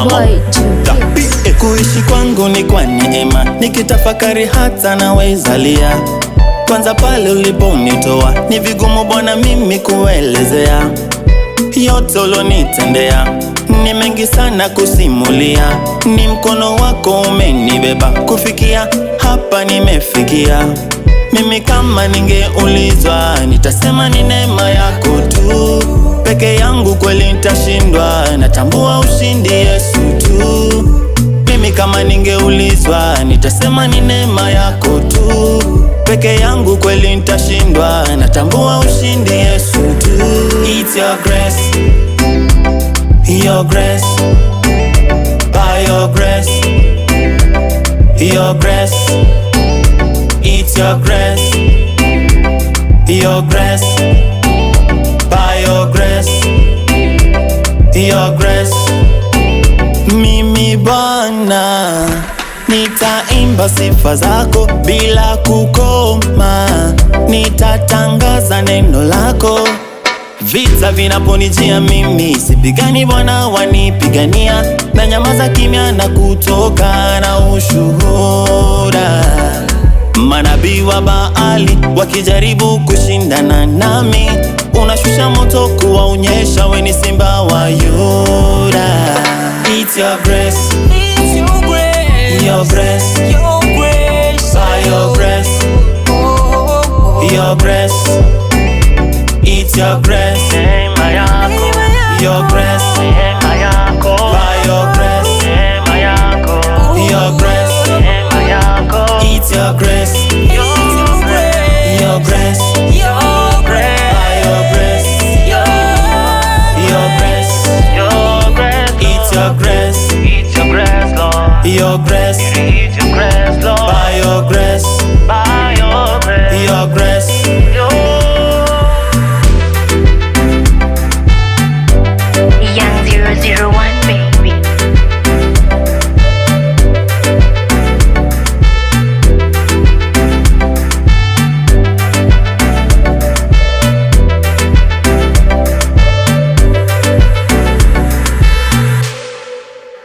Boy Juki. Kuishi kwangu ni kwa neema, nikitafakari hata naweza lia. Kwanza pale uliponitoa, ni vigumu Bwana mimi kuelezea. Yote ulonitendea, ni mengi sana kusimulia. Ni mkono wako umenibeba, kufikia hapa nimefikia. Mimi kama ningeulizwa, nitasema ni neema yako tu. Peke yangu kweli nitashindwa, natambua ushindi Yesu tu. Mimi kama ningeulizwa, nitasema ni neema yako tu. Peke yangu kweli nitashindwa, natambua ushindi Yesu tu. It's your grace, your grace, by your grace, your grace. It's your grace, your grace, by your grace, your grace. Mimi Bwana nitaimba sifa zako bila kukoma, nitatangaza neno lako. Vita vinaponijia mimi sipigani, Bwana wanipigania. Na nyamaza kimya na kutoka na ushuhuda. Manabii wa Baali wakijaribu kushindana nami, unashusha moto kuwaonyesha we ni simba wa Yuda. It's your grace, It's your grace, your grace, your grace, by your grace, your grace. It's your grace, your grace, by your grace, your grace. It's your grace, your grace, by your grace, your grace. It's your grace, your grace, by your grace,